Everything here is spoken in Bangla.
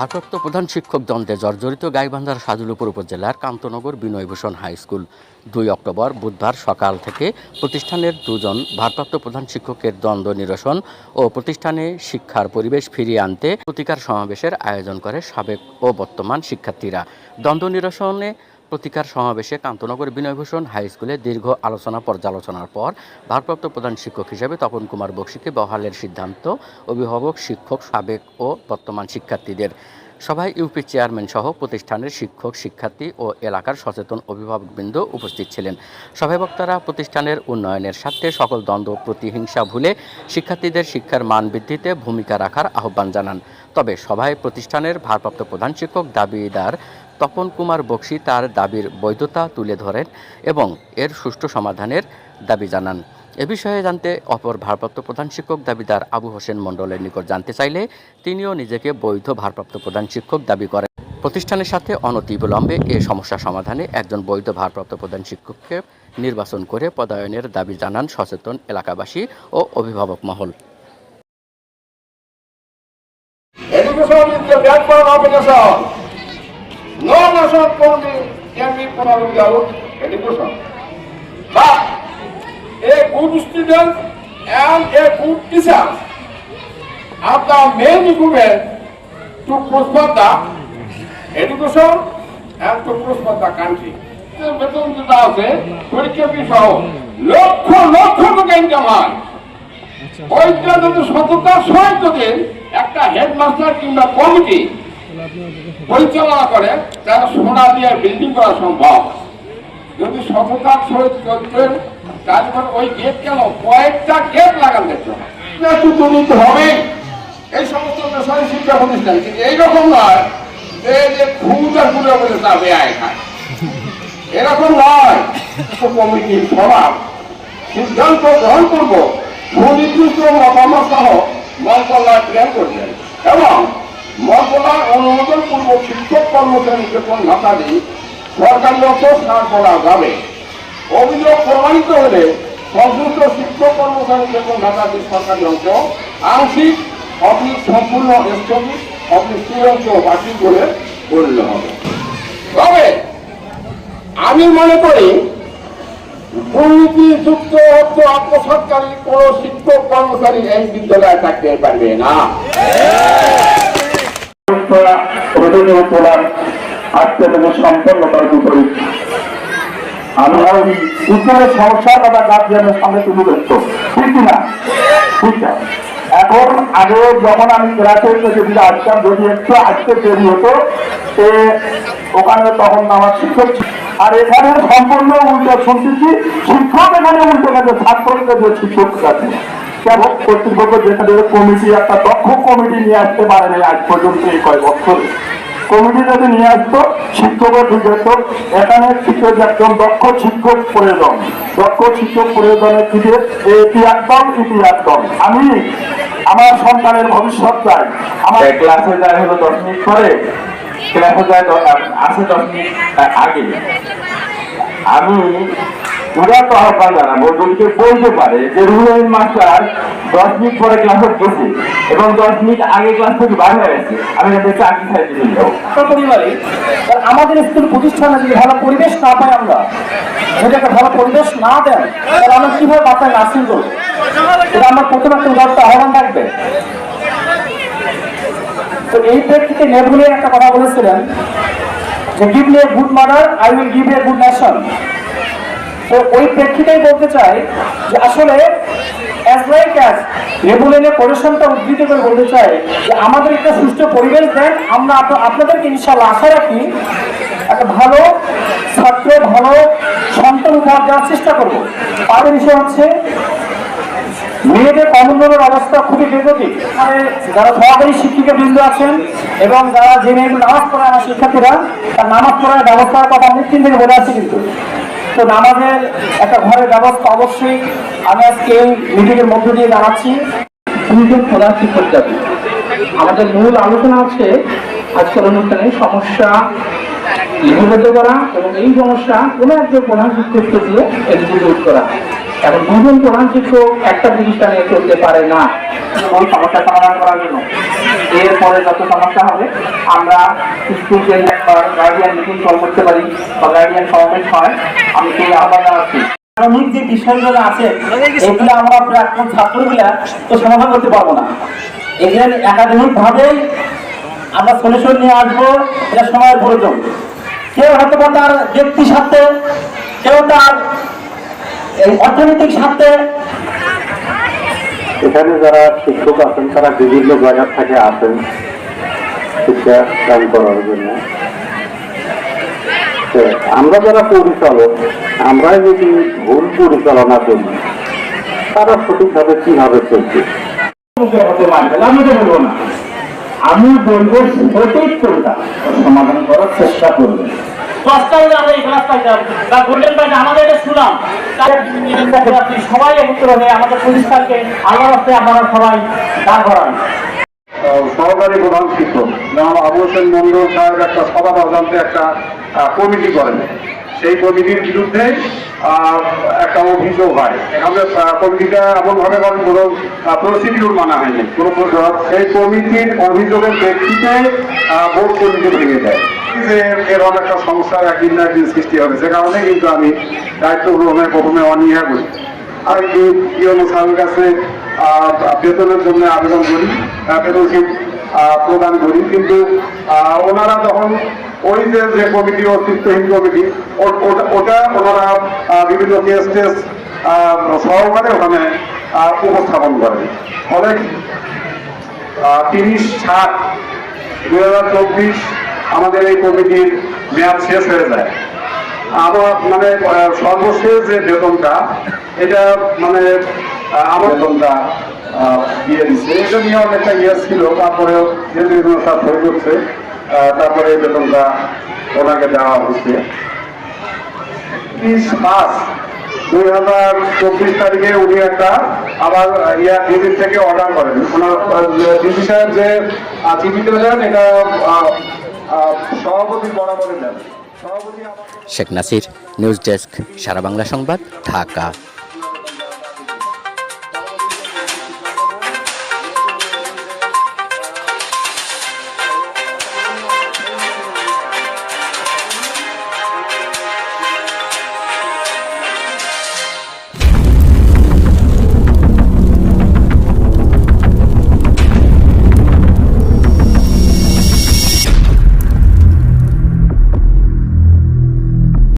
ভারপ্রাপ্ত প্রধান শিক্ষক দ্বন্দ্বে জর্জরিত গাইবান্ধার সাজুলপুর উপজেলার Kantanagar Binoybhushan high school 2 October বুধবার সকাল থেকে প্রতিষ্ঠানের দুজন ভারপ্রাপ্ত প্রধান শিক্ষকের দ্বন্দ্ব নিরসন ও প্রতিষ্ঠানে শিক্ষার পরিবেশ ফিরিয়ে আনতে প্রতিকার সমাবেশের আয়োজন করে সাবেক ও বর্তমান শিক্ষার্থীরা। দ্বন্দ্ব নিরসনে প্রতিকার সমাবেশে কান্তনগর বিনয়ভূষণ হাই স্কুলে দীর্ঘ আলোচনা পর্যালোচনার পর ভারপ্রাপ্ত প্রধান শিক্ষক হিসেবে তপন কুমার বক্সিকে বহালের সিদ্ধান্ত অভিভাবক, শিক্ষক, সাবেক ও বর্তমান শিক্ষার্থীদের। সভায় ইউপি চেয়ারম্যান সহ প্রতিষ্ঠানের শিক্ষক, শিক্ষার্থী ও এলাকার সচেতন অভিভাবকবৃন্দ উপস্থিত ছিলেন। সভায় বক্তারা প্রতিষ্ঠানের উন্নয়নের স্বার্থে সকল দ্বন্দ্ব, প্রতিহিংসা ভুলে শিক্ষার্থীদের শিক্ষার মান বৃদ্ধিতে ভূমিকা রাখার আহ্বান জানান। তবে সভায় প্রতিষ্ঠানের ভারপ্রাপ্ত প্রধান শিক্ষক দাবিদার তপন কুমার বক্সি তার দাবির বৈধতা তুলে ধরেন এবং এর সুষ্ঠু সমাধানের দাবি জানান। এ বিষয়ে জানতে অপর ভারপ্রাপ্ত প্রধান শিক্ষক দাবিদার আবু হোসেন মণ্ডলের নিকট জানতে চাইলে তিনিও নিজেকে বৈধ ভারপ্রাপ্ত প্রধান শিক্ষক দাবি করেন। প্রতিষ্ঠানের সাথে অনতিবিলম্বে এ সমস্যা সমাধানে একজন বৈধ ভারপ্রাপ্ত প্রধান শিক্ষককে নির্বাচন করে পদায়নের দাবি জানান সচেতন এলাকাবাসী ও অভিভাবক মহল। No nation can be followed without education. But a good student and a good teacher are the main equipment to prosper the education and to prosper the country. বেতন যেটা আছে পরীক্ষা সহ লক্ষ লক্ষ টাকা ইনকাম হয়। ওইটা যদি সততার সহিত একটা হেডমাস্টার কিংবা কমিটি পরিচালনা করে তারা সোনা দিয়ে বিল্ডিং করা সম্ভব। যদি সততার সহিত করতেন তারপর ওই গেট কেন কয়েকটা গেট লাগান দেখতে হবে। এই সমস্ত বেসরকারি শিক্ষা প্রতিষ্ঠান কিন্তু এইরকম নয় যে খুঁজা খুঁজে বলে যাবে আয় খায়, এরকম নয়। কমিটির স্বভাব সিদ্ধান্ত গ্রহণ করবো সুনির্দিষ্ট মতামত সহ মন্ত্রণালয় প্ল্যান করবেন এবং মন্ত্রণালয় অনুমোদন পূর্বক শিক্ষক কর্মচারী বেতন ভাতা দিয়ে সরকারি অর্থ ছাড় করা যাবে। অভিযোগ প্রমাণিত হলে সংশ্লিষ্ট শিক্ষক কর্মচারী বেতন ভাতা দিয়ে সরকারি অংশ আংশিক অফিস সম্পূর্ণ স্থগিত অফিস সেই অংশ বাতিল করে করলে হবে। তবে আমি মনে করি দুর্নীতিযুক্ত অর্থ আত্মসাৎকারী কোন শিক্ষক কর্মচারী এই বিদ্যালয়ে থাকতে পারবে না। সম্পন্নতার বিপরীত আমি উত্তরের সমস্যার কথা গার্জিয়ানের সামনে তুলে ধরতো, ঠিক না? ঠিক আছে। এখন আগে যখন আমি ক্লাসে যদি আসতাম, যদি একটু আসতে দেরি হতো ওখানে তখন আমার শিক্ষক, আর এখানে সম্পূর্ণ উল্টো শুনতেছি, শিক্ষক এখানে উল্টো গেছে, ছাত্রকে যে শিক্ষক আছে কেবল কর্তৃপক্ষ যেখানে কমিটি একটা দক্ষ কমিটি নিয়ে আসতে পারেনি আজ পর্যন্ত এই কয়েক বছরে। কমিটি যদি নিয়ে আসতো শিক্ষকও ঠিক হতো। এখানে শিক্ষক একজন দক্ষ শিক্ষক প্রয়োজন, দক্ষ শিক্ষক প্রয়োজনের থেকে এটি একদম আমি আমার সন্তানের ভবিষ্যৎ চাই। আমার ক্লাসে যায় হলো 10 মিনিট পরে, ক্লাসে যায় আসে 10 মিনিট আগে। আমি ওরা তো আহ্বান জানাবো যদি বলতে পারে যে রুলের মাস্টার 10 মিনিট পরে ক্লাসে গেছে এবং 10 মিনিট আগে ক্লাস থেকে বাইরে হয়ে গেছে, আমি তাদের চাকরি খাইতে দিন যাবো। পরিবারে আমাদের স্কুল প্রতিষ্ঠানে যদি ভালো পরিবেশ না পাই, আমরা যদি একটা ভালো পরিবেশ না দেন তাহলে আমরা কিভাবে বাচ্চায় নার্সিং করবো? এটা আমার প্রথম একটা উদাহরণ আহ্বান থাকবে। তো এই প্রেক্ষিতে নেভুলে একটা কথা বলেছিলেন যে give me a good mother, I will give a good nation. তো ওই প্রেক্ষিতেই বলতে চাই যে আসলে অ্যাজ লাইক অ্যাজ নেভুলেনের পরিশ্রমটা উদ্ধৃত করে বলতে চাই যে আমাদের একটা সুষ্ঠু পরিবেশ দেন, আমরা আপনাদেরকে ইনশাআল্লাহ আশা রাখি একটা ভালো ছাত্র, ভালো সন্তান উপহার দেওয়ার চেষ্টা করবো। তার বিষয় হচ্ছে মেয়েদের কর্মজীবনের অবস্থা খুবই বেগতিক। যারা সহকারী শিক্ষিকা বৃন্দ আছেন এবং যারা যে মেয়েগুলো নামাজ পড়ায় আমার শিক্ষার্থীরা, তার নামাজ পড়ার ব্যবস্থার কথা অনেক দিন থেকে বলে আছে। কিন্তু তো নামাজের একটা ঘরের ব্যবস্থা অবশ্যই আমি আজকে এই মিটিংয়ের মধ্য দিয়ে জানাচ্ছি। দুজন প্রধান শিক্ষক যাবে। আমাদের মূল আলোচনা হচ্ছে আজকের অনুষ্ঠানে সমস্যা লিপিবদ্ধ করা এবং এই সমস্যা কোনো একজন প্রধান শিক্ষককে দিয়ে এটি দূর করা। এবং দুজন প্রধান শিক্ষক একটা প্রতিষ্ঠানে চলতে পারে না ওই সমস্যা সমাধান করার জন্য। এরপরে যত সমস্যা হবে আমরা স্কুল গার্ডিয়ান মিটিং কল করতে পারি বা গার্ডিয়ান সমাবেশ হয়, আমি সেই আহ্বান জানাচ্ছি। একাডেমিক যে বিষয়গুলো আছে এগুলো আমরা প্রাক্তন ছাত্রগুলা তো সমাধান করতে পারবো না, এখানে একাডেমিক ভাবেই আমরা সলিউশন নিয়ে আসবো, এটা সময়ের প্রয়োজন। কেউ হয়তো বা তার ব্যক্তি স্বার্থে, কেউ তার এই অর্থনৈতিক স্বার্থে। এখানে যারা শিক্ষক আছেন তারা বিভিন্ন জায়গা থেকে আসেন শিক্ষা দান করার জন্য। আমরা যারা পরিচালক, আমরা যদি ভুল পরিচালনা করি তারা সঠিকভাবে কিভাবে চলছে আমি তো বলবো না, আমি বলবো সঠিক কোনটা সমাধান করার চেষ্টা করবেন। সবাই একত্র হয়ে আমাদের প্রতিষ্ঠানকে আল্লাহ রাস্তায় আপনারা সবাই দাঁড় করান। সহকারী প্রধান শিক্ষক যেমন আবু হোসেন মন্ডল সাহেব একটা সভা অজান্তে একটা কমিটি করেন, সেই কমিটির বিরুদ্ধে একটা অভিযোগ হয়। এখানে কমিটিটা এমনভাবে করেন কোনো প্রসিডিউর মানা হয়নি, কোনো সেই কমিটির অভিযোগের প্রেক্ষিতে বোর্ড কমিটি ভেঙে দেয়, যে এরকম একটা সমস্যার একদিন না একদিন সৃষ্টি হবে। সে কারণে কিন্তু আমি দায়িত্ব গ্রহণে প্রথমে অনীহা করি, আর কি ইউনো সাহেবের কাছে বেতনের জন্য আবেদন করি, বেতন প্রদান করি। কিন্তু ওনারা তখন ওই যে কমিটি, অস্তিত্বহীন কমিটি, ওটা ওনারা বিভিন্ন কেস টেস সহকারে ওখানে উপস্থাপন করেন। ফলে 30/7/2024 আমাদের এই কমিটির মেয়াদ শেষ হয়ে যায়। আমার মানে সর্বশেষ যে বেতনটা, এটা মানে আমার বেতনটা দিয়ে দিচ্ছে, এটা নিয়ে অনেকটা ইয়ে ছিল। তারপরেও যেহেতু হয়ে করছে, তারপরে বেতনটা ওনাকে দেওয়া হচ্ছে। 30/5/2024 তারিখে উনি একটা আবার ডিসি থেকে অর্ডার করেন। ওনার ডিসি সাহেব যে চিঠিটা দেন, এটা সভাপতি বরাবরে দেন। শেখ নাসির, নিউজ ডেস্ক, সারা বাংলা সংবাদ, ঢাকা।